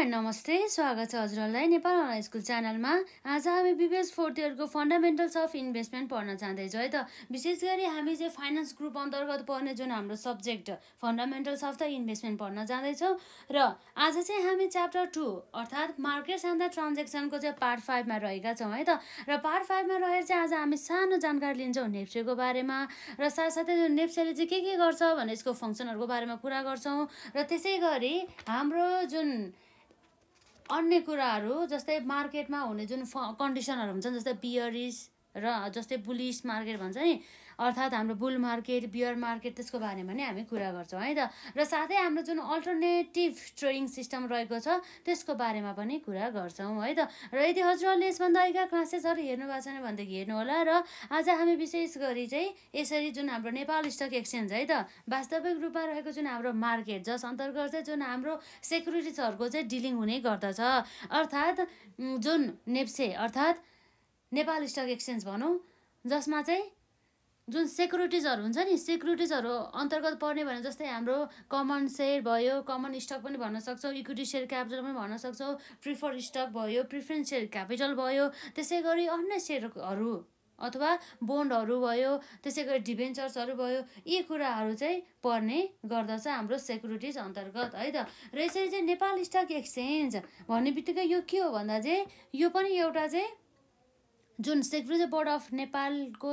And नमस्ते, स्वागत छ हजुरहरूलाई नेपाल अनलाइन स्कुल च्यानलमा। आज हामी बिबिएस फोर्थ इयरको फन्डामेन्टल्स अफ इन्भेस्टमेन्ट पढ्न जाँदैछौँ है त। विशेष गरी हामी चाहिँ फाइनेन्स ग्रुप अन्तर्गत पढ्ने जुन हाम्रो subject fundamentals of the investment पढ्न जाँदैछौँ र आज चाहिँ हामी च्याप्टर 2 अर्थात् मार्केट्स एन्ड द ट्रान्जेक्सनको चाहिँ पार्ट 5 मा रहेका छौँ है त। र पार्ट 5 मा रहेर चाहिँ आज हामी सानो जानकारी लिन्छौँ नेप्सेको बारेमा र साथसाथै नेप्सेले चाहिँ के गर्छ भने यसको फङ्सनहरूको बारेमा कुरा गर्छौँ र त्यसै गरी हाम्रो जुन अन्य कुराहरू जस्तै मार्केटमा हुने जुन कन्डिसनहरू हुन्छन् जस्तै बियरिस र जस्तै बुलिस मार्केट भन्छ नि, अर्थात् हाम्रो बुल मार्केट बियर मार्केट त्यसको बारेमा नै हामी कुरा गर्छौँ है त। र साथै हाम्रो जुन अल्टरनेटिभ ट्रेडिङ सिस्टम रहेको छ त्यसको बारेमा पनि कुरा गर्छौँ है त। र यदि हजुरहरूले यसभन्दा अगाडिका क्लासेसहरू हेर्नु भएको छैन भनेदेखि हेर्नु होला। र आज हामी विशेष गरी चाहिँ यसरी जुन हाम्रो नेपाल स्टक एक्सचेन्ज है त वास्तविक रूपमा रहेको जुन हाम्रो मार्केट जस अन्तर्गत चाहिँ जुन हाम्रो सेक्युरिटिजहरूको चाहिँ डिलिङ हुने गर्दछ, अर्थात् जुन नेप्से अर्थात् नेपाल स्टक एक्सचेन्ज भनौँ, जसमा चाहिँ जुन सेक्युरिटिजहरू हुन्छ नि सेक्युरिटिजहरू अन्तर्गत पर्ने भने जस्तै हाम्रो कमन सेयर भयो, कमन स्टक पनि भन्न सक्छौँ, इक्विटी सेयर क्यापिटल पनि भन्न सक्छौँ, प्रिफर्ड स्टक भयो, प्रिफरेन्स सेयर क्यापिटल भयो, त्यसै गरी अन्य सेयरहरू अथवा बोन्डहरू भयो, त्यसै गरी डिभेन्चर्सहरू भयो, यी कुराहरू चाहिँ पर्ने गर्दछ हाम्रो सेक्युरिटिज अन्तर्गत है त। र यसरी चाहिँ नेपाल स्टक एक्सचेन्ज भन्ने बित्तिकै यो के हो भन्दा चाहिँ यो पनि एउटा चाहिँ जुन सेक्युरिटी बोर्ड अफ नेपालको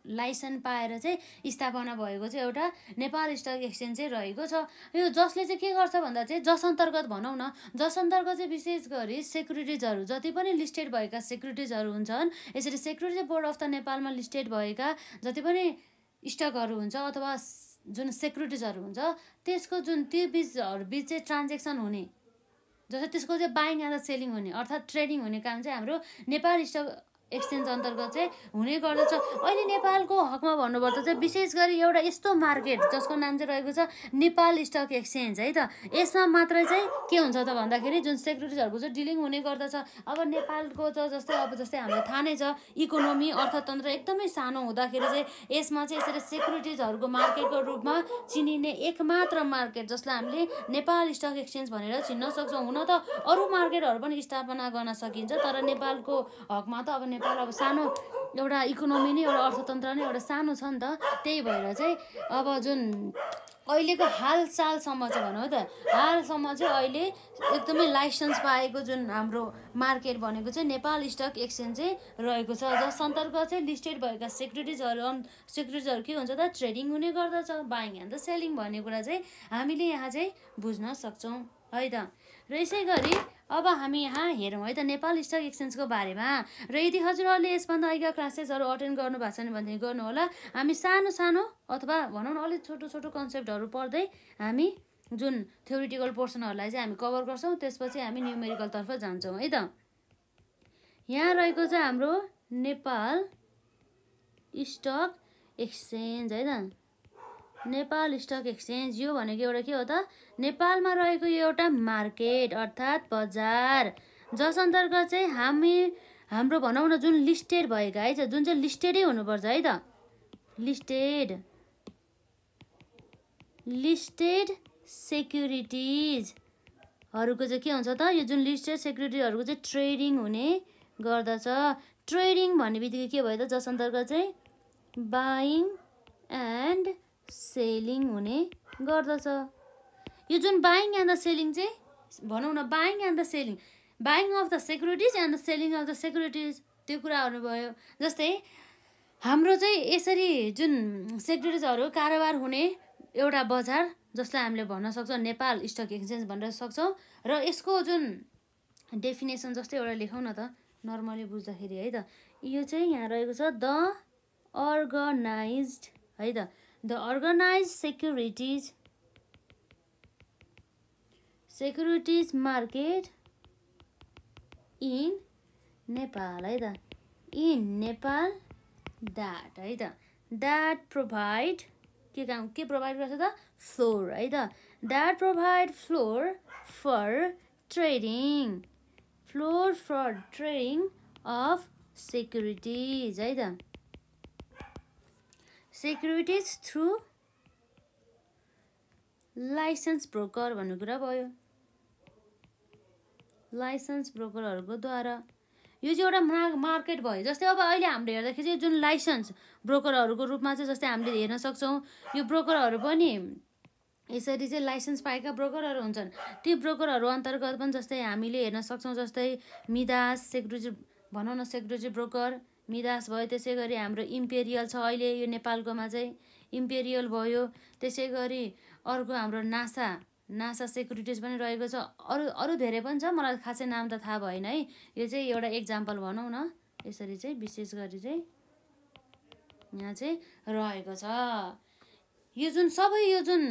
लाइसेन्स पाएर चाहिँ स्थापना भएको चाहिँ एउटा नेपाल स्टक एक्सचेन्ज चाहिँ रहेको छ। यो जसले चाहिँ के गर्छ भन्दा चाहिँ जस अन्तर्गत भनौँ न, जस अन्तर्गत चाहिँ विशेष गरी सेक्युरिटिजहरू जति पनि लिस्टेड भएका सेक्युरिटिजहरू हुन्छन्, यसरी सेक्युरिटी बोर्ड अफ द नेपालमा लिस्टेड भएका जति पनि स्टकहरू हुन्छ अथवा जुन सेक्युरिटिजहरू हुन्छ त्यसको जुन त्यो बिच चाहिँ ट्रान्जेक्सन हुने, जस्तै त्यसको चाहिँ बाइङ एन्ड सेलिङ हुने अर्थात् ट्रेडिङ हुने काम चाहिँ हाम्रो नेपाल स्टक एक्सचेन्ज अन्तर्गत चाहिँ हुने गर्दछ। अहिले नेपालको हकमा भन्नुपर्दा चाहिँ विशेष गरी एउटा यस्तो मार्केट जसको नाम चाहिँ रहेको छ नेपाल स्टक एक्सचेन्ज है त। यसमा मात्रै चाहिँ के हुन्छ त भन्दाखेरि जुन सेक्युरिटिजहरूको चाहिँ डिलिङ हुने गर्दछ। अब नेपालको त जस्तै हामीलाई थाहा नै छ इकोनोमी अर्थतन्त्र एकदमै सानो हुँदाखेरि चाहिँ यसमा चाहिँ यसरी सेक्युरिटिजहरूको मार्केटको रूपमा चिनिने एकमात्र मार्केट जसलाई हामीले नेपाल स्टक एक्सचेन्ज भनेर चिन्न सक्छौँ। हुन त अरू मार्केटहरू पनि स्थापना गर्न सकिन्छ, तर नेपालको हकमा त अब नेपाल अब सानो एउटा इकोनोमी नै एउटा अर्थतन्त्र नै एउटा सानो छ नि त। त्यही भएर चाहिँ अब जुन अहिलेको हालसालसम्म चाहिँ भनौँ त हालसम्म चाहिँ अहिले एकदमै लाइसेन्स पाएको जुन हाम्रो मार्केट भनेको चाहिँ नेपाल स्टक एक्सचेन्ज चाहिँ रहेको छ, जस अन्तर्गत चाहिँ लिस्टेड भएका सेक्युरिटिजहरू के हुन्छ त ट्रेडिङ हुने गर्दछ, बाइङ एन्ड द सेलिङ भन्ने कुरा चाहिँ हामीले यहाँ चाहिँ बुझ्न सक्छौँ है त। र यसै गरी अब हामी यहाँ हेरौँ है त नेपाल स्टक एक्सचेन्जको बारेमा। र यदि हजुरहरूले यसभन्दा अगाडिका क्लासेसहरू अटेन्ड गर्नु भएको छैन भनेदेखि गर्नु होला। हामी सानो सानो अथवा भनौँ न अलिक छोटो छोटो कन्सेप्टहरू पढ्दै हामी जुन थ्योरिटिकल पोर्सनहरूलाई चाहिँ हामी कभर गर्छौँ, त्यसपछि हामी न्युमेरिकलतर्फ जान्छौँ है त। यहाँ रहेको चाहिँ हाम्रो नेपाल स्टक एक्सचेन्ज है त। नेपाल स्टक एक्सचेन्ज यो भनेको एउटा के हो त नेपालमा रहेको एउटा मार्केट अर्थात् बजार, जस अन्तर्गत चाहिँ हाम्रो भनौँ न जुन लिस्टेड भएका है जुन चाहिँ लिस्टेडै हुनुपर्छ है त, लिस्टेड सेक्युरिटिजहरूको चाहिँ के हुन्छ त यो जुन लिस्टेड सेक्युरिटीहरूको चाहिँ ट्रेडिङ हुने गर्दछ। ट्रेडिङ भन्ने बित्तिकै के भयो त जस अन्तर्गत चाहिँ बाइङ एन्ड सेलिङ हुने गर्दछ। यो जुन बाइङ एन्ड द सेलिङ चाहिँ भनौँ न buying and the selling, buying of the securities and the selling of the securities त्यो कुराहरू भयो। जस्तै हाम्रो चाहिँ यसरी जुन सेक्युरिटिजहरू कारोबार हुने एउटा बजार जसलाई हामीले भन्न सक्छौँ नेपाल स्टक एक्सचेन्ज भनेर सक्छौँ। र यसको जुन डेफिनेसन जस्तै एउटा लेखौँ न त नर्मली बुझ्दाखेरि है त, यो चाहिँ यहाँ रहेको छ द अर्गनाइज्ड है त, the organised securities market in Nepal है त, इन नेपाल द्याट है त, द्याट प्रोभाइड के प्रोभाइड गर्छ त फ्लोर है त, that provide floor for trading of securities है त, सेक्युरिटिज थ्रु लाइसेन्स ब्रोकर भन्ने कुरा भयो। लाइसेन्स ब्रोकरहरूको द्वारा। यो चाहिँ एउटा मार्केट भयो। जस्तै अब अहिले हामीले हेर्दाखेरि चाहिँ जुन लाइसेन्स ब्रोकरहरूको रूपमा चाहिँ जस्तै हामीले हेर्न सक्छौँ, यो ब्रोकरहरू पनि यसरी चाहिँ लाइसेन्स पाएका ब्रोकरहरू हुन्छन्। ती ब्रोकरहरू अन्तर्गत पनि जस्तै हामीले हेर्न सक्छौँ, जस्तै मिदास सेक्युरिटी भनौँ न, सेक्युरिटी ब्रोकर मिदास भयो। त्यसै गरी हाम्रो इम्पेरियल छ अहिले यो नेपालकोमा चाहिँ, इम्पेरियल भयो। त्यसै गरी अर्को हाम्रो नासा सेक्युरिटिज पनि रहेको छ। अरू धेरै पनि छ, मलाई खासै नाम त थाहा भएन है। यो चाहिँ एउटा एक्जाम्पल भनौँ न। यसरी चाहिँ विशेष गरी चाहिँ यहाँ चाहिँ रहेको छ। यो जुन सबै यो जुन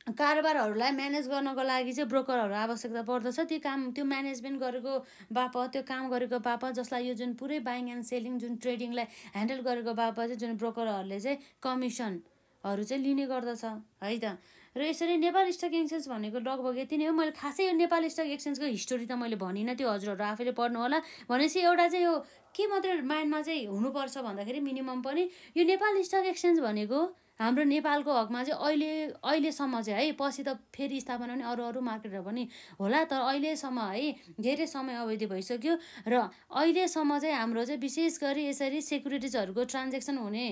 कारोबारहरूलाई म्यानेज गर्नको लागि चाहिँ ब्रोकरहरू आवश्यकता पर्दछ। त्यो म्यानेजमेन्ट गरेको बापत, त्यो काम गरेको बापत, जसलाई यो जुन पुरै बाइङ एन्ड सेलिङ जुन ट्रेडिङलाई ह्यान्डल गरेको बापत चाहिँ जुन ब्रोकरहरूले चाहिँ कमिसनहरू चाहिँ लिने गर्दछ है त। र यसरी नेपाल स्टक एक्सचेन्ज भनेको लगभग यति नै हो। मैले खासै यो नेपाल स्टक एक्सचेन्जको हिस्टोरी त मैले भनिनँ, त्यो हजुरहरू आफैले पढ्नु होला। भनेपछि एउटा चाहिँ यो के मात्रै माइन्डमा चाहिँ हुनुपर्छ भन्दाखेरि मिनिमम पनि यो नेपाल स्टक एक्सचेन्ज भनेको हाम्रो नेपालको हकमा चाहिँ अहिलेसम्म चाहिँ है, पछि त फेरि स्थापना पनि अरू मार्केटहरू पनि होला, तर अहिलेसम्म है धेरै समय अवधि भइसक्यो। र अहिलेसम्म चाहिँ हाम्रो चाहिँ विशेष गरी यसरी सेक्युरिटिजहरूको ट्रान्जेक्सन हुने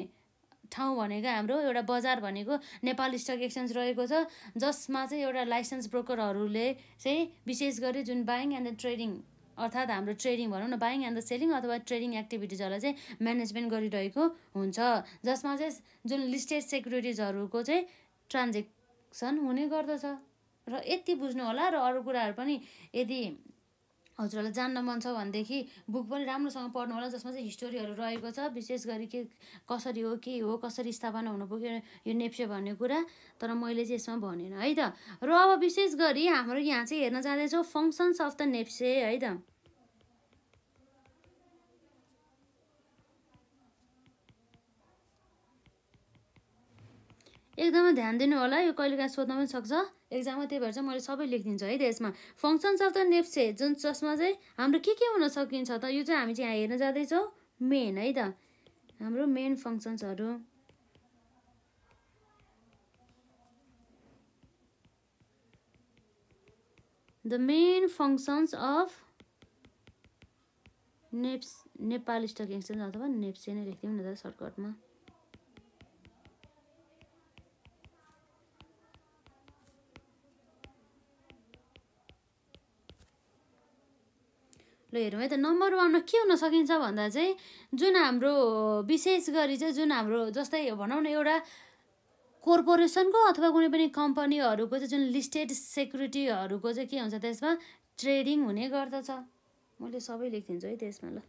ठाउँ भनेको हाम्रो एउटा बजार भनेको नेपाल स्टक एक्सचेन्ज रहेको छ, जसमा चाहिँ एउटा लाइसेन्स ब्रोकरहरूले चाहिँ विशेष गरी जुन बाइङ एन्ड द ट्रेडिङ, अर्थात् हाम्रो ट्रेडिङ भनौँ न, बाइङ एन्ड द सेलिङ अथवा ट्रेडिङ एक्टिभिटिजहरूलाई चाहिँ म्यानेजमेन्ट गरिरहेको हुन्छ, जसमा चाहिँ जुन लिस्टेड सेक्युरिटिजहरूको चाहिँ ट्रान्जेक्सन हुने गर्दछ। र यति बुझ्नु होला। र अरू कुराहरू पनि यदि हजुरहरूलाई जान्न मन छ भनेदेखि बुक पनि राम्रोसँग पढ्नु होला, जसमा चाहिँ हिस्टोरीहरू रहेको छ, विशेष गरी के कसरी हो, के हो, कसरी स्थापना हुनु पुग्यो यो नेप्से भन्ने कुरा। तर मैले चाहिँ यसमा भनेन है त। र अब विशेष गरी हाम्रो यहाँ चाहिँ हेर्न जाँदैछौँ फङ्सन्स अफ द नेप्से है त। एकदमै ध्यान दिनु होला, यो कहिलेकाहीँ सोध्न पनि सक्छ एक्जाममा, त्यही भएर चाहिँ मैले सबै लेखिदिन्छु है त यसमा। फङ्सन्स अफ द नेप्से जसमा चाहिँ हाम्रो के हुन सकिन्छ त, यो चाहिँ हामी चाहिँ यहाँ हेर्न जाँदैछौँ मेन है त, हाम्रो मेन फङ्सन्सहरू। The main functions of Nepal stock exchange अथवा नेप्से नै लेख्दिउँ न त सर्टकटमा। ल हेरौँ है त। नम्बर 1मा के हुन सकिन्छ भन्दा चाहिँ जुन हाम्रो विशेष गरी चाहिँ जुन हाम्रो जस्तै भनौँ न एउटा कोर्पोरेसनको अथवा कुनै पनि कम्पनीहरूको चाहिँ जुन लिस्टेड सेक्युरिटीहरूको चाहिँ के हुन्छ त्यसमा ट्रेडिङ हुने गर्दछ। मैले सबै लेखिदिन्छु है त्यसमा। ल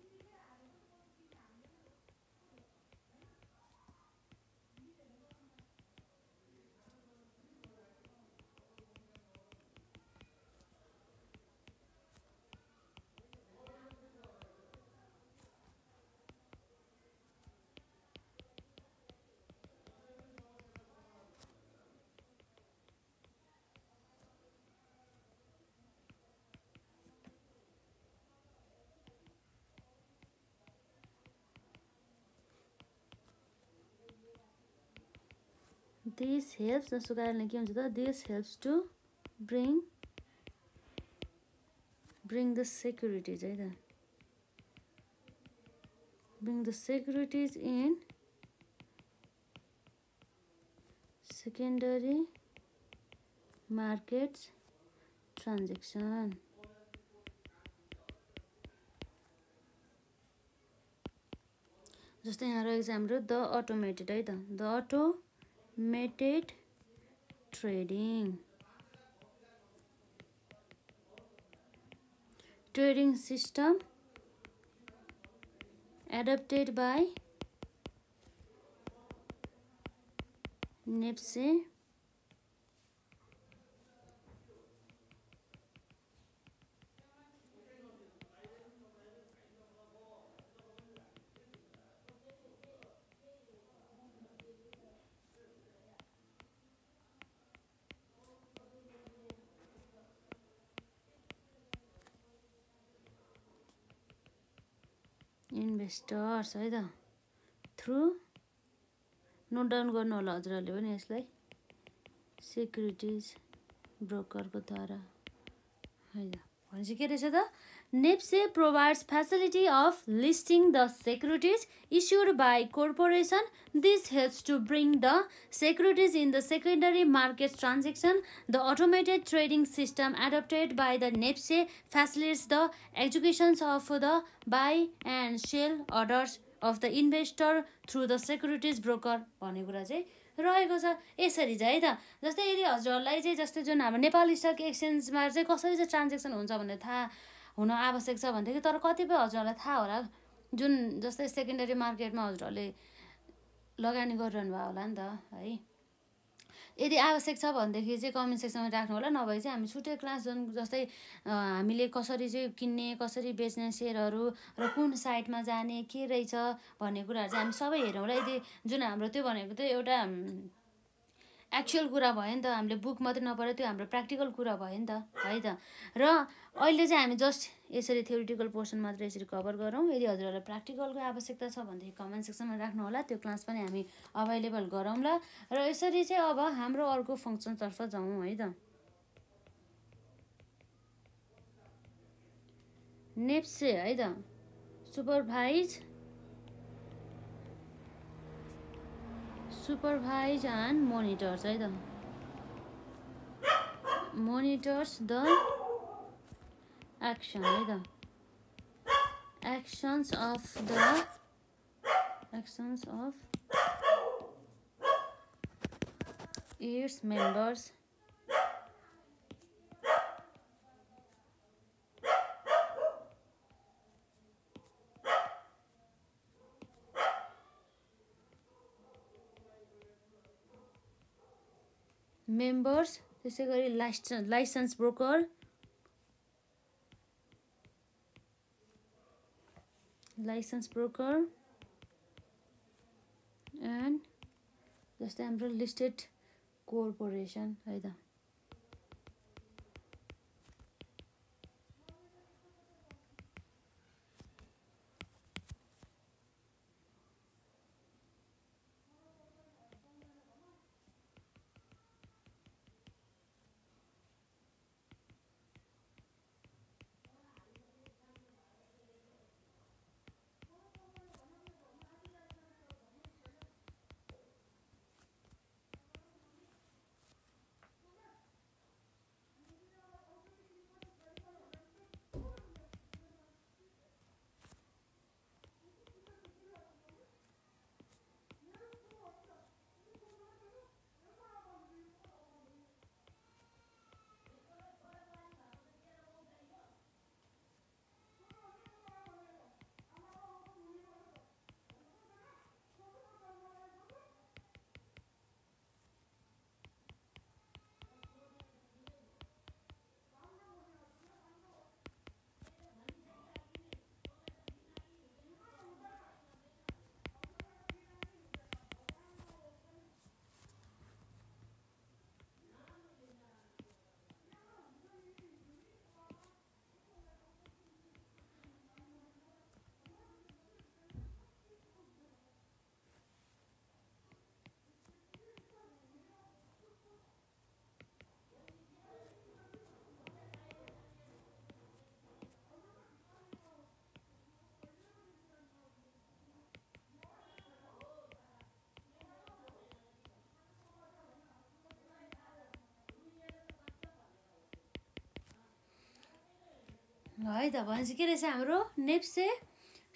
दिस हेल्प्स, जसको कारणले के हुन्छ त, this helps to bring the securities है त, bring the securities in secondary markets transaction. जस्तै यहाँ रहेको छ हाम्रो द अटोमेटेड है त, the automated trading system adopted by NEPSE investors है त, थ्रु नोट डाउन गर्नु होला हजुरहरूले पनि यसलाई, सेक्युरिटिज ब्रोकरको द्वारा है त। भनेपछि के रहेछ त NEPSE provides facility of listing the securities issued by corporation. This helps to bring the securities in the secondary market transaction. The automated trading system adopted by the NEPSE facilitates the executions of the buy and sell orders of the investor through the securities broker भन्ने कुरा चाहिँ रहेको छ। यसरी चाहिँ है त जस्तै यदि हजुरहरूलाई चाहिँ जस्तै जुन हाम्रो नेपाल स्टक एक्सचेन्जमा चाहिँ कसरी चाहिँ ट्रान्जेक्सन हुन्छ भनेर थाहा हुन आवश्यक छ भनेदेखि तर कतिपय हजुरहरूलाई थाहा होला जुन जस्तै सेकेन्डरी मार्केटमा हजुरहरूले लगानी गरिरहनु भयो होला नि त है। यदि आवश्यक छ भनेदेखि चाहिँ कमेन्ट सेक्सनमा राख्नु होला, नभए चाहिँ हामी छुट्टै क्लास जुन जस्तै हामीले कसरी चाहिँ किन्ने कसरी बेच्ने सेयरहरू र कुन साइटमा जाने के रहेछ भन्ने कुराहरू चाहिँ हामी सबै हेरौँ होला। यदि जुन हाम्रो त्यो भनेको त एउटा एक्चुअल कुरा भयो नि त, हामीले बुक मात्रै नपढे त्यो हाम्रो प्र्याक्टिकल कुरा भयो नि त है त। र अहिले चाहिँ हामी जस्ट यसरी थ्योरिटिकल पोर्सन मात्र यसरी कभर गरौँ। यदि हजुरहरूलाई प्र्याक्टिकलको आवश्यकता छ भनेदेखि कमेन्ट सेक्सनमा राख्नु होला, त्यो क्लास पनि हामी अभाइलेबल गरौँला। र यसरी चाहिँ अब हाम्रो अर्को फङ्सनतर्फ जाउँ है त। NEPSE है त supervise and monitors है त, monitors the action है त, actions of its members त्यसै गरी लाइसेन्स ब्रोकर एन्ड जस्तै हाम्रो लिस्टेड कोर्पोरेसन है त। है त। भनेपछि के रहेछ हाम्रो NEPSE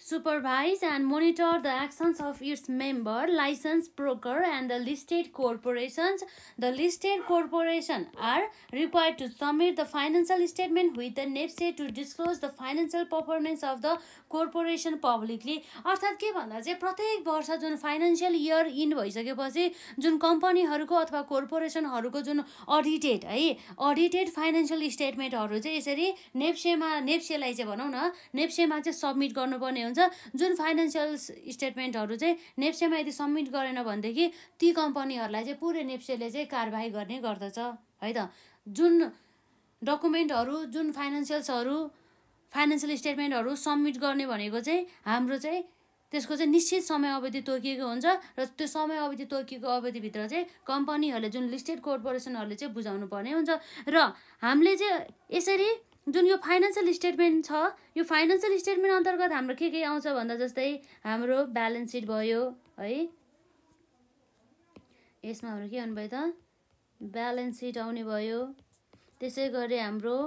supervise and monitor the actions of its member, license broker and the listed corporations. The listed corporation are required to submit the financial statement with the NEPSE to disclose the financial performance of the corporation publicly. अर्थात् के भन्दा चाहिँ प्रत्येक वर्ष जुन financial year end भइसकेपछि जुन कम्पनीहरूको अथवा कोर्पोरेसनहरूको जुन अडिटेड फाइनेन्शियल स्टेटमेन्टहरू चाहिँ यसरी नेप्सेलाई चाहिँ भनौँ न नेप्सेमा चाहिँ सबमिट गर्नुपर्ने हुन्छ। जुन फाइनेन्शियल स्टेटमेन्टहरू चाहिँ नेप्सेमा यदि सबमिट गरेन भनेदेखि ती कम्पनीहरूलाई चाहिँ पुरै नेप्सेले चाहिँ कारबाही गर्ने गर्दछ है त। जुन डकुमेन्टहरू जुन फाइनेन्शियल स्टेटमेन्टहरू सबमिट गर्ने भनेको चाहिँ हाम्रो चाहिँ त्यसको चाहिँ निश्चित समय अवधि तोकिएको हुन्छ र त्यो समय अवधि तोकिएको अवधिभित्र चाहिँ कम्पनीहरूले जुन लिस्टेड कोर्पोरेसनहरूले चाहिँ बुझाउनु पर्ने हुन्छ। र हामीले चाहिँ यसरी जुन यो फाइनेन्सियल स्टेटमेन्ट छ, यो फाइनेन्सियल स्टेटमेन्ट अन्तर्गत हाम्रो के आउँछ भन्दा जस्तै हाम्रो ब्यालेन्स सिट भयो है, यसमा हाम्रो के आउनु भयो त ब्यालेन्स सिट आउने भयो। त्यसै गरी हाम्रो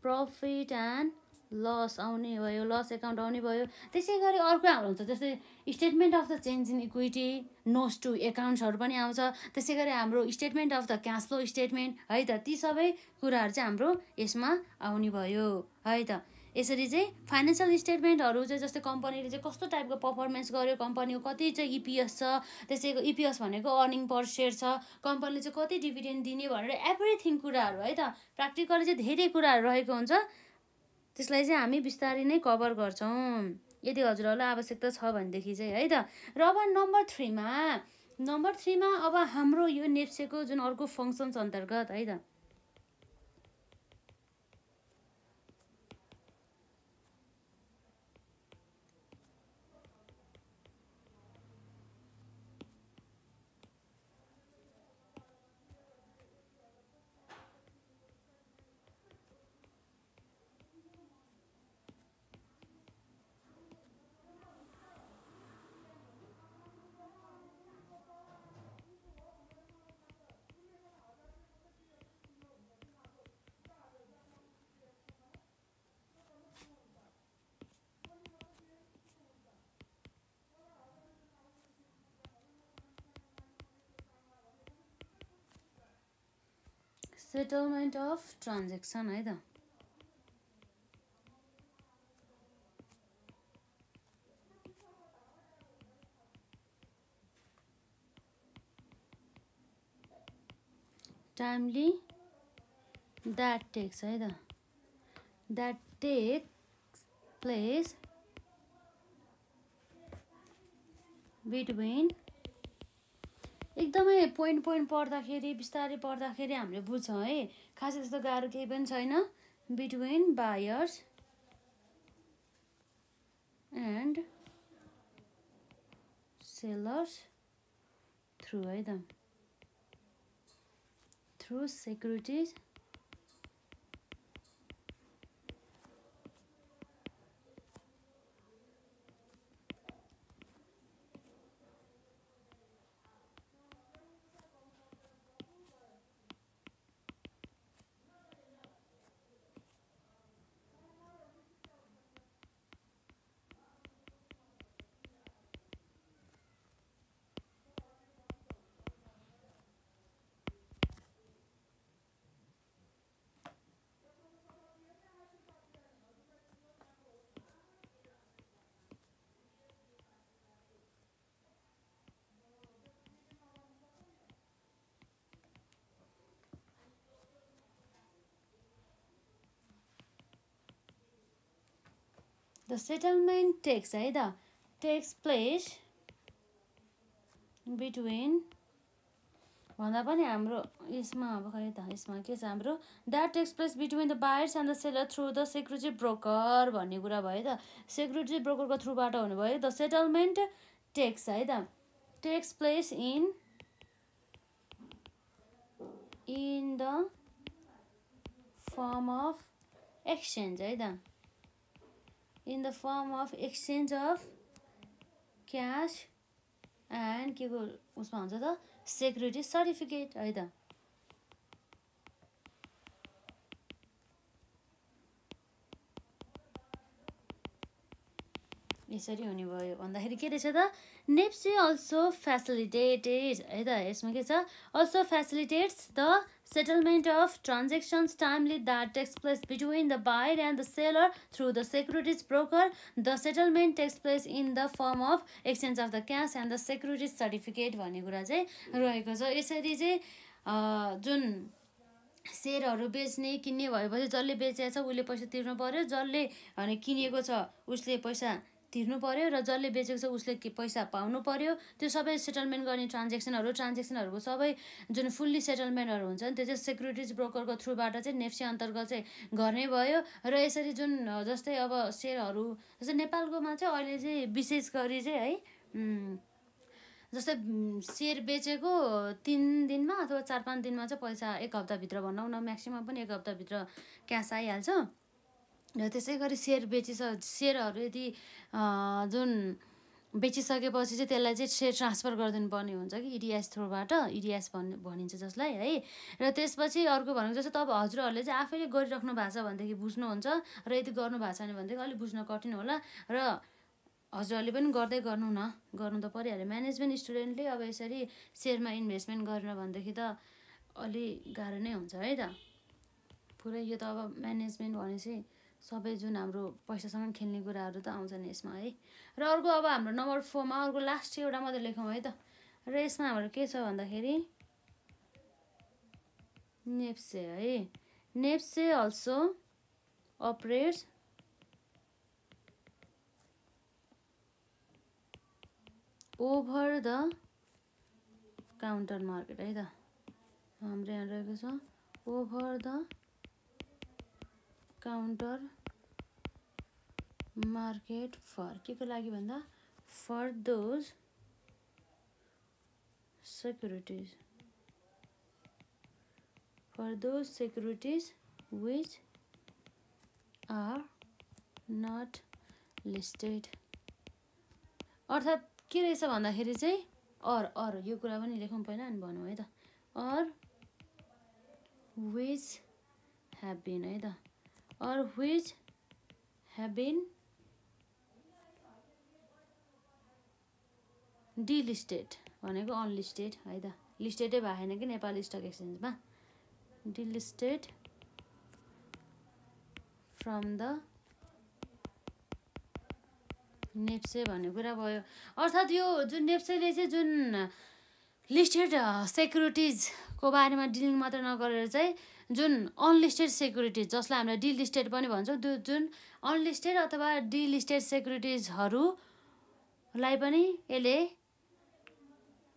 प्रफिट एन्ड लस आउने भयो, लस एकाउन्ट आउने भयो। त्यसै गरी अर्को हाम्रो हुन्छ जस्तै statement of the change in equity, notes to एकाउन्ट्सहरू पनि आउँछ। त्यसै गरी हाम्रो statement of the cash flow statement है त, ती सबै कुराहरू चाहिँ हाम्रो यसमा आउने भयो है त। यसरी चाहिँ फाइनेन्सियल स्टेटमेन्टहरू चाहिँ जस्तै कम्पनीले चाहिँ कस्तो टाइपको पर्फर्मेन्स गर्यो, कम्पनीको कति चाहिँ इपिएस छ, त्यसैको इपिएस भनेको अर्निङ पर सेयर छ, कम्पनीले चाहिँ कति डिभिडेन्ड दिने भनेर एभ्रिथिङ कुराहरू है त, प्र्याक्टिकली चाहिँ धेरै कुराहरू रहेको हुन्छ। त्यसलाई चाहिँ हामी बिस्तारै नै कभर गर्छौँ यदि हजुरहरूलाई आवश्यकता छ भनेदेखि चाहिँ है त। र अब नम्बर 3मा अब हाम्रो यो नेप्सेको जुन अर्को फङ्सन्स अन्तर्गत है त, सेटलमेन्ट अफ ट्रान्जेक्सन है त। टाइमली द्याट टेक्स है त, द्याट टेक्स प्लेस बिट्विन, एकदमै पोइन्ट पढ्दाखेरि बिस्तारै पढ्दाखेरि हामीले बुझ्छौँ है, खासै त्यस्तो गाह्रो केही पनि छैन। Between buyers and sellers through है त, through securities the settlement takes है त, टेक्स प्लेस बिट्विन भन्दा पनि हाम्रो यसमा अब खै त, यसमा के छ हाम्रो that takes place between the buyers and the seller through the security broker भन्ने कुरा भयो त, सेक्युरिटी ब्रोकरको थ्रुबाट हुनुभयो। द सेटलमेन्ट टेक्स है त, takes place in the form of exchange है त, in the form of exchange of cash and के को उसमा हुन्छ त सेक्युरिटी सर्टिफिकेट है त। यसरी हुने भयो भन्दाखेरि के रहेछ त, नेप्से अल्सो फेसिलिटेटेड है त, यसमा के छ also facilitates the settlement of transactions timely that takes place between the buyer and the seller through the securities broker. The settlement takes place in the form of exchange of the cash and the securities certificate भन्ने कुरा चाहिँ रहेको छ। यसरी चाहिँ जुन सेयरहरू बेच्ने किन्ने भएपछि जसले बेचेको छ उसले पैसा तिर्नु पर्यो, जसले किनेको छ उसले पैसा तिर्नु पर्यो, र जसले बेचेको छ उसले पैसा पाउनु पर्यो। त्यो सबै सेटलमेन्ट गर्ने ट्रान्जेक्सनहरूको सबै जुन फुल्ली सेटलमेन्टहरू हुन्छ नि, त्यो चाहिँ सेक्युरिटिज ब्रोकरको थ्रुबाट चाहिँ नेप्से अन्तर्गत चाहिँ गर्ने भयो। र यसरी जुन जस्तै अब सेयरहरू जस्तै नेपालकोमा चाहिँ अहिले चाहिँ विशेष गरी चाहिँ है जस्तै सेयर बेचेको 3 दिनमा अथवा 4-5 दिनमा चाहिँ पैसा 1 हप्ताभित्र भनौँ न, म्याक्सिमम् पनि 1 हप्ताभित्र क्यास आइहाल्छ। र त्यसै गरी सेयरहरू यदि जुन बेचिसकेपछि चाहिँ त्यसलाई चाहिँ सेयर ट्रान्सफर गरिदिनु पर्ने हुन्छ कि इडिएस थ्रुबाट, इडिएस भनिन्छ जसलाई है। र त्यसपछि अर्को भनेको जस्तो तब हजुरहरूले चाहिँ आफैले गरिराख्नु भएको छ भनेदेखि बुझ्नुहुन्छ, र यदि गर्नु भएको छैन भनेदेखि अलिक बुझ्न कठिन होला। र हजुरहरूले पनि गर्दै गर्नु न, गर्नु त परिहाल्यो। म्यानेजमेन्ट स्टुडेन्टले अब यसरी सेयरमा इन्भेस्टमेन्ट गरेन भनेदेखि त अलि गाह्रो नै हुन्छ है त। पुरै यो त अब म्यानेजमेन्ट भनेपछि सबै जुन हाम्रो पैसासँग खेल्ने कुराहरू त आउँछ नि यसमा है। र अर्को अब हाम्रो नम्बर 4 मा अर्को लास्ट एउटा मात्रै लेखौँ है त। र यसमा हाम्रो के छ भन्दाखेरि नेप्से है। NEPSE also operates over the counter market है त। हाम्रो यहाँ रहेको छ over the counter market for के को लागि भन्दा for those securities which are not listed। अर्थात् के रहेछ भन्दाखेरि चाहिँ अर यो कुरा पनि लेखौँ पहिला अनि भनौँ है त। अर which have been है त, or which have been delisted भनेको अनलिस्टेड है त। लिस्टेडै भएन कि नेपाल स्टक एक्सचेन्जमा, delisted from the नेप्से भन्ने कुरा भयो। अर्थात् यो जुन नेप्सेले चाहिँ जुन लिस्टेड सेक्युरिटिजको बारेमा डिलिङ मात्र नगरेर चाहिँ जुन अनलिस्टेड सेक्युरिटिज जसलाई हामीले डिलिस्टेड पनि भन्छौँ, त्यो जुन अनलिस्टेड अथवा डिलिस्टेड सेक्युरिटिजहरूलाई पनि यसले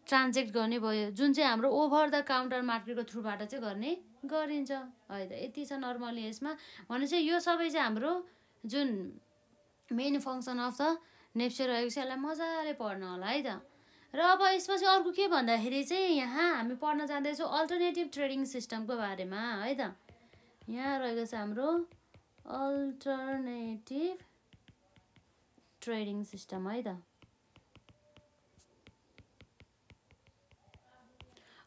ट्रान्जेक्ट गर्ने भयो, जुन चाहिँ हाम्रो ओभर द काउन्टर मार्केटको थ्रुबाट चाहिँ गर्ने गरिन्छ है त। यति छ नर्मली यसमा। भनेपछि यो सबै चाहिँ हाम्रो जुन main function of the NEPSE रहेको छ यसलाई मजाले पढ्न होला है त। र अब यसमा चाहिँ अर्को के भन्दाखेरि चाहिँ यहाँ हामी पढ्न जाँदैछौँ अल्टरनेटिभ ट्रेडिङ सिस्टमको बारेमा है त। यहाँ रहेको छ हाम्रो अल्टरनेटिभ ट्रेडिङ सिस्टम है त।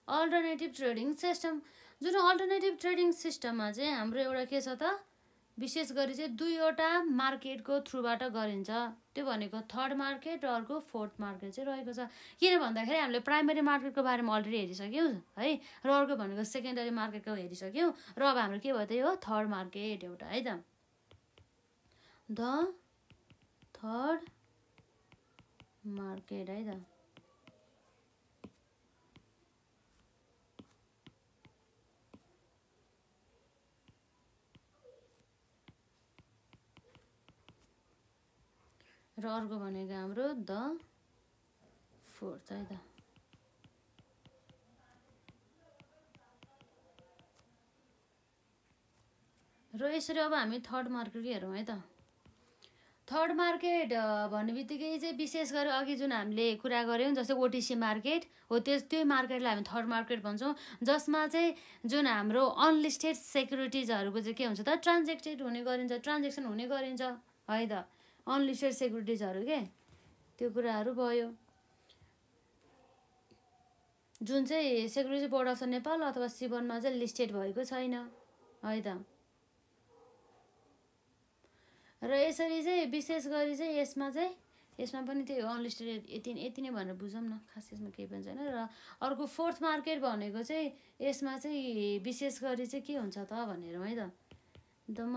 अल्टरनेटिभ ट्रेडिङ सिस्टम, जुन अल्टरनेटिभ ट्रेडिङ सिस्टममा चाहिँ हाम्रो एउटा के छ त, विशेष गरी चाहिँ दुईवटा मार्केटको थ्रुबाट गरिन्छ। त्यो भनेको थर्ड मार्केट र अर्को फोर्थ मार्केट चाहिँ रहेको छ। किन भन्दाखेरि हामीले प्राइमेरी मार्केटको बारेमा अलरेडी हेरिसक्यौँ है, र अर्को भनेको सेकेन्डरी मार्केटको हेरिसक्यौँ। र अब हाम्रो के भयो त, यो थर्ड मार्केट एउटा है त। द थर्ड मार्केट है त। र अर्को भनेको हाम्रो द फोर्थ है त। र यसरी अब हामी थर्ड मार्केट हेरौँ है त। थर्ड मार्केट भन्ने बित्तिकै चाहिँ विशेष गरी अघि जुन हामीले कुरा गऱ्यौँ जस्तै ओटिसी मार्केट हो, त्यो मार्केटलाई हामी थर्ड मार्केट भन्छौँ, जसमा चाहिँ जुन हाम्रो अनलिस्टेड सेक्युरिटिजहरूको चाहिँ के हुन्छ त, ट्रान्जेक्टेड हुने गरिन्छ, ट्रान्जेक्सन हुने गरिन्छ है त। अनलिस्टेड सेक्युरिटिजहरू के त्यो कुराहरू भयो, जुन चाहिँ सेक्युरिटी बोर्ड अफ नेपाल अथवा सिबनमा चाहिँ लिस्टेड भएको छैन है त। र यसरी चाहिँ विशेष गरी चाहिँ यसमा पनि त्यही अनलिस्टेड यति नै भनेर बुझौँ न, खास यसमा केही पनि छैन। र अर्को फोर्थ मार्केट भनेको चाहिँ यसमा चाहिँ विशेष गरी चाहिँ के हुन्छ त भनेर है त, द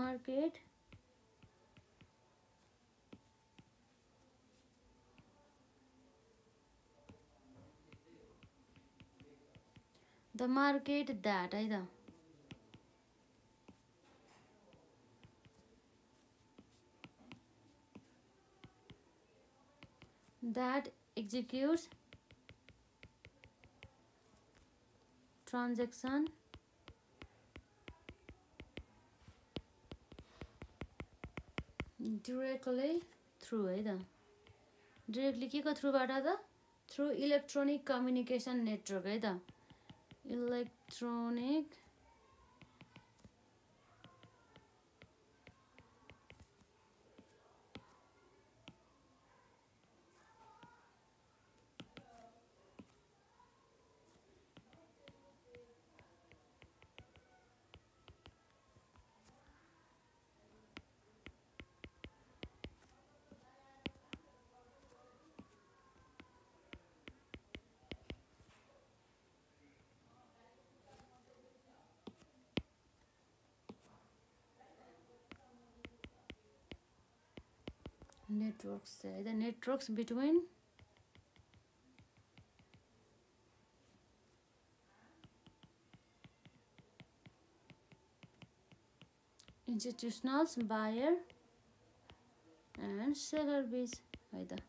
मार्केट द्याट है त, that executes transaction directly through है त। डाइरेक्टली के को थ्रुबाट त, थ्रु इलेक्ट्रोनिक कम्युनिकेसन नेटवर्क है त। इलेक्ट्रोनिक नेटवर्क्स है the networks between institutionals buyer and seller बीच है त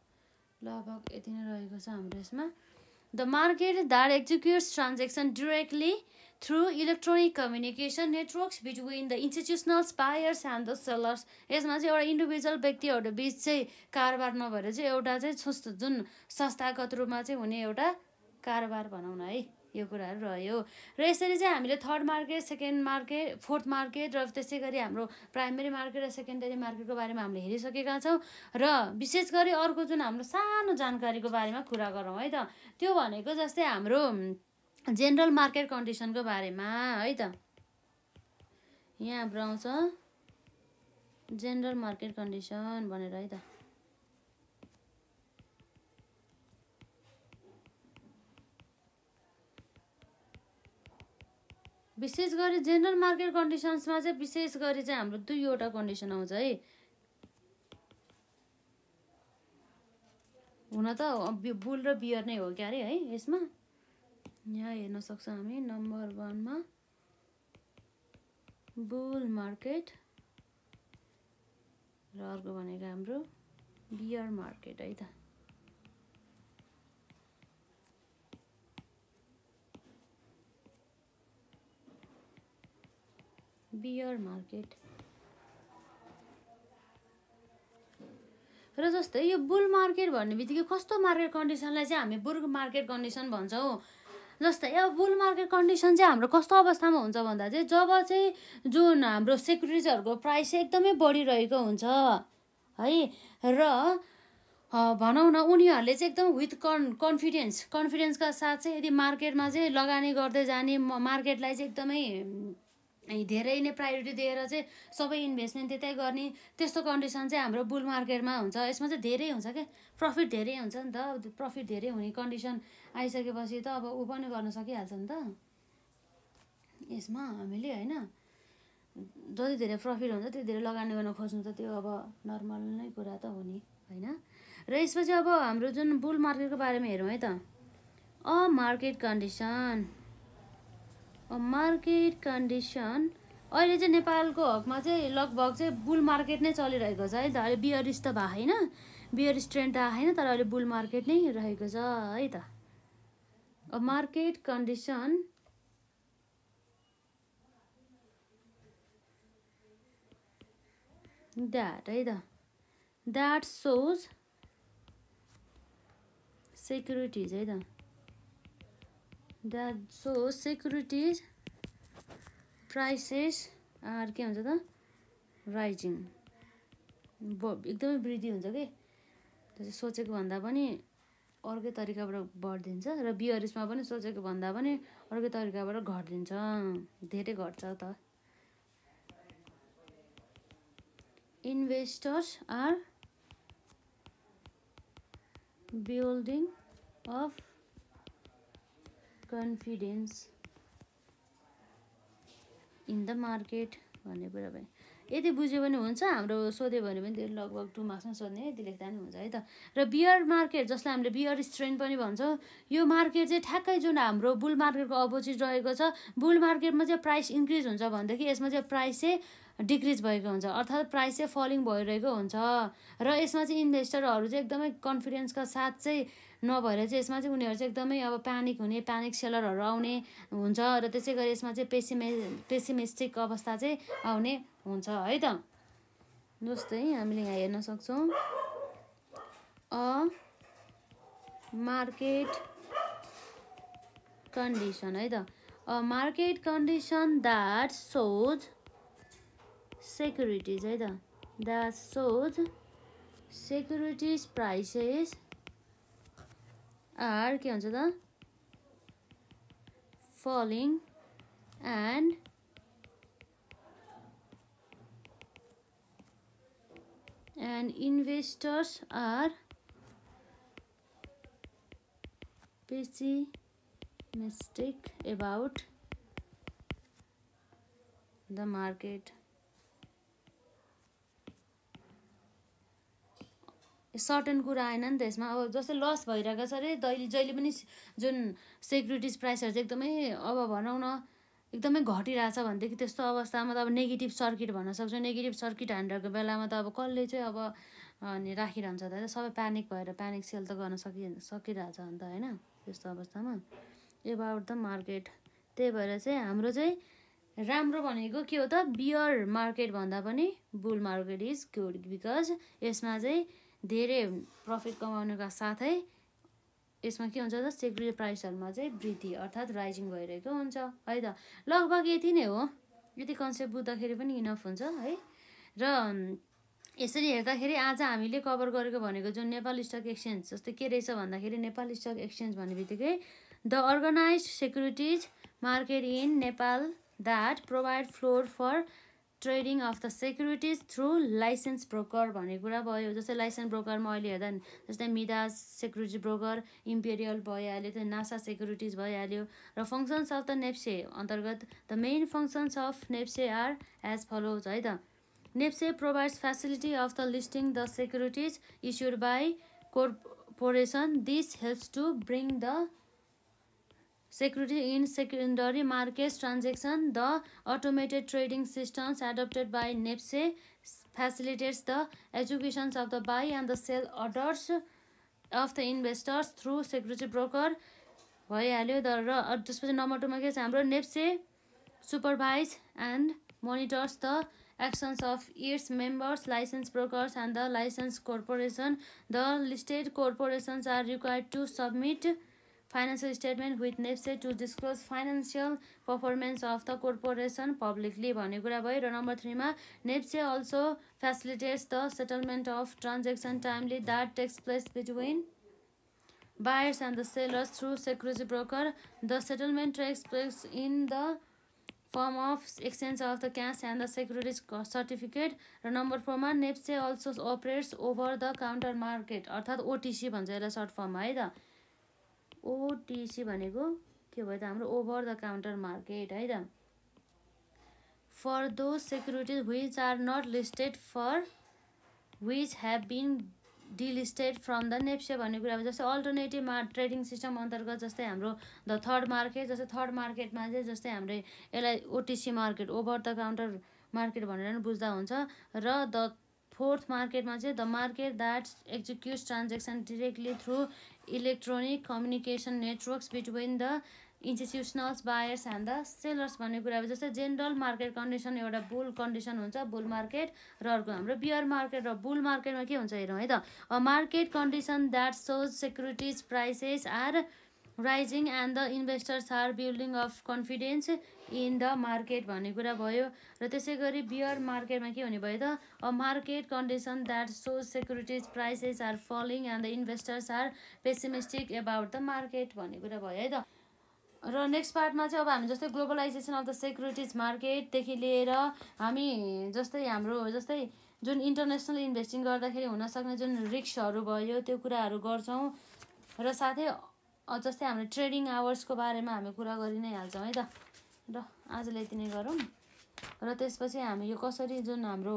लगभग यति नै रहेको छ हाम्रो यसमा the market that executes transaction directly through electronic communication networks between the institutionals buyers and the sellers यसमा चाहिँ एउटा इन्डिभिजुअल व्यक्तिहरू बिच चाहिँ कारोबार नभएर चाहिँ एउटा चाहिँ जुन संस्थागत रूपमा चाहिँ हुने एउटा कारोबार भनौँ न है यो कुराहरू रह्यो र यसरी चाहिँ हामीले third market second market fourth market र त्यसै गरी हाम्रो प्राइमेरी मार्केट र सेकेन्डरी मार्केटको बारेमा हामीले हेरिसकेका छौँ र विशेष गरी अर्को जुन हाम्रो सानो जानकारीको बारेमा कुरा गरौँ है त त्यो भनेको जस्तै हाम्रो जेनरल मार्केट कन्डिसनको बारेमा है त यहाँ हाम्रो आउँछ जेनरल मार्केट कन्डिसन भनेर है त विशेष गरी जेनरल मार्केट कन्डिसन्समा चाहिँ विशेष गरी चाहिँ हाम्रो दुईवटा कन्डिसन आउँछ है हुन त बुल र बियर नै हो क्या अरे है यसमा यहाँ हेर्न सक्छौँ हामी नम्बर 1 मा बुल मार्केट र अर्को भनेको हाम्रो बियर मार्केट है त बियर मार्केट र जस्तै यो बुल मार्केट भन्ने बित्तिकै कस्तो मार्केट कन्डिसनलाई चाहिँ हामी बुल मार्केट कन्डिसन भन्छौँ जस्तै अब बुल मार्केट कन्डिसन चाहिँ हाम्रो कस्तो अवस्थामा हुन्छ भन्दा चाहिँ जब चाहिँ जुन हाम्रो सेक्युरिटिजहरूको प्राइस चाहिँ एकदमै बढिरहेको हुन्छ है र भनौँ न उनीहरूले चाहिँ एकदम विथ कन्फिडेन्सका साथ चाहिँ यदि मार्केटमा चाहिँ लगानी गर्दै जाने मार्केटलाई चाहिँ एकदमै धेरै नै प्रायोरिटी दिएर चाहिँ सबै इन्भेस्टमेन्ट त्यतै गर्ने त्यस्तो कन्डिसन चाहिँ हाम्रो बुल मार्केटमा हुन्छ यसमा चाहिँ धेरै हुन्छ क्या प्रफिट धेरै हुन्छ नि त प्रफिट धेरै हुने कन्डिसन आइसकेपछि त अब ऊ पनि गर्न सकिहाल्छ नि त यसमा हामीले होइन जति धेरै प्रफिट हुन्छ त्यति धेरै लगानी गर्न खोज्नु त त्यो अब नर्मल नै कुरा त हो नि होइन र यसपछि अब हाम्रो जुन बुल मार्केटको बारेमा हेरौँ है त मार्केट कन्डिसन मार्केट कन्डिसन अहिले चाहिँ नेपालको हकमा चाहिँ लगभग चाहिँ बुल मार्केट नै चलिरहेको छ है त अहिले बियरिस त भएको होइन बियरिस ट्रेन्ड त आएन तर अहिले बुल मार्केट नै रहेको छ है त मार्केट कन्डिसन द्याट है त द्याट सोज सेक्युरिटिज है त that those securities prices are के हुन्छ त राइजिङ एकदमै वृद्धि हुन्छ कि त्यो सोचेको भन्दा पनि अर्कै तरिकाबाट बढिदिन्छ र बियरिसमा पनि सोचेको भन्दा पनि अर्कै तरिकाबाट घटिदिन्छ धेरै घट्छ त investors are building of confidence in the market भन्ने कुरा भयो यदि बुझ्यो भने हुन्छ हाम्रो सोध्यो भने पनि त्यो लगभग 2 मार्क्समा सोध्ने यति लेख्दा नि हुन्छ है त र बियर मार्केट जसलाई हामीले बियर स्ट्रेन पनि भन्छौँ यो मार्केट चाहिँ ठ्याक्कै जुन हाम्रो बुल मार्केटको अपोजिट रहेको छ बुल मार्केटमा चाहिँ प्राइस इन्क्रिज हुन्छ भनेदेखि यसमा चाहिँ प्राइस चाहिँ डिक्रिज भएको हुन्छ अर्थात् प्राइस चाहिँ फलिङ भइरहेको हुन्छ र यसमा चाहिँ इन्भेस्टरहरू चाहिँ एकदमै कन्फिडेन्सका साथ चाहिँ नभएर चाहिँ यसमा चाहिँ उनीहरू चाहिँ एकदमै अब प्यानिक हुने प्यानिक सेलरहरू आउने हुन्छ र त्यसै गरी यसमा चाहिँ पेसिमिस्टिक अवस्था चाहिँ आउने हुन्छ है त जस्तै हामीले यहाँ हेर्न सक्छौँ मार्केट कन्डिसन है त market condition that those securities है त that those securities prices are के हुन्छ त falling and investors are pessimistic about the market certain कुरा आएन नि त यसमा। अब जस्तै लस भइरहेको छ अरे जहिले पनि जुन सेक्युरिटिज प्राइसहरू चाहिँ एकदमै अब भनौँ न एकदमै घटिरहेछ भनेदेखि त्यस्तो अवस्थामा त अब नेगेटिभ सर्किट भन्न सक्छौँ। नेगेटिभ सर्किट हान्डेको बेलामा त अब कसले चाहिँ अब अनि राखिरहन्छ त सबै प्यानिक भएर प्यानिक सेल त गर्न सकिरहेछ अन्त होइन त्यस्तो अवस्थामा एबाउट द मार्केट। त्यही भएर चाहिँ हाम्रो चाहिँ राम्रो भनेको के हो त बियर मार्केट भन्दा पनि bull market is good because यसमा चाहिँ धेरै प्रफिट कमाउनुका साथै यसमा के हुन्छ त सेक्युरिटी प्राइसहरूमा चाहिँ वृद्धि अर्थात् राइजिङ भइरहेको हुन्छ है त। लगभग यति नै हो, यति कन्सेप्ट बुझ्दाखेरि पनि इनफ हुन्छ है। र यसरी हेर्दाखेरि आज हामीले कभर गरेको भनेको जुन नेपाल स्टक एक्सचेन्ज जस्तै के रहेछ भन्दाखेरि नेपाल स्टक एक्सचेन्ज भन्ने बित्तिकै the organised securities market in Nepal that provide floor for trading of the securities through licence broker भन्ने कुरा भयो। जस्तै लाइसेन्स ब्रोकरमा अहिले हेर्दा जस्तै मिदास सेक्युरिटी ब्रोकर, इम्पेरियल भइहाल्यो, त्यो नासा सेक्युरिटिज भइहाल्यो। र फङ्सन्स अफ द नेप्से अन्तर्गत the main functions of NEPSE are as follows है त। NEPSE provides facility of the listing the securities issued by corporation. This helps to bring the security in secondary markets transaction. The automated trading systems adopted by NEPSE facilitates the executions of the buy and the sell orders of the investors through security broker भइहाल्यो। र त्यसपछि number 2 मा के छ हाम्रो NEPSE supervise and monitors the actions of its members, license brokers and the licensed corporation. The listed corporations are required to submit financial statement with NEPSE to disclose financial performance of the corporation publicly भन्ने कुरा भयो। र number 3 मा NEPSE also facilitates the settlement of transaction timely that takes place between buyers and the sellers through security broker. The settlement takes place in the form of exchange of the cash and the securities certificate. र number 4 मा NEPSE also operates over the counter market अर्थात् OTC भन्छ यसलाई short फर्ममा है त। OTC भनेको के भयो त हाम्रो ओभर द काउन्टर मार्केट है त। For those securities which are not listed for which have been delisted from the NEPSE भन्ने कुरा। जस्तै अल्टरनेटिभ ट्रेडिङ सिस्टम अन्तर्गत जस्तै हाम्रो द थर्ड मार्केट, जस्तै थर्ड मार्केटमा चाहिँ जस्तै हाम्रो यसलाई OTC market over the counter market भनेर पनि बुझ्दा हुन्छ। र द फोर्थ मार्केटमा चाहिँ the market that executes transaction directly through electronic communication networks between the institutionals buyers and the sellers भन्ने कुरा। जस्तै जेनरल मार्केट कन्डिसन एउटा बुल कन्डिसन हुन्छ बुल मार्केट, र अर्को हाम्रो बियर मार्केट। र बुल मार्केटमा के हुन्छ हेरौँ है त। A market condition that those securities prices are rising and the investors are building of confidence in the market भन्ने कुरा भयो। र त्यसै गरी बियर मार्केटमा के हुने भयो त a market condition that those securities prices are falling and the investors are pessimistic about the market भन्ने कुरा भयो है त। र नेक्स्ट पार्टमा चाहिँ अब हामी जस्तै ग्लोबलाइजेसन अफ द सेक्युरिटिज मार्केटदेखि लिएर हामी जस्तै हाम्रो जस्तै जुन इन्टरनेसनल इन्भेस्टिङ गर्दाखेरि हुनसक्ने जुन रिस्कहरू भयो त्यो कुराहरू गर्छौँ। र साथै जस्तै हाम्रो ट्रेडिङ आवर्सको बारेमा हामी कुरा गरि नै हाल्छौँ है त। र आजलाई यति नै गरौँ। र त्यसपछि हामी यो कसरी जुन हाम्रो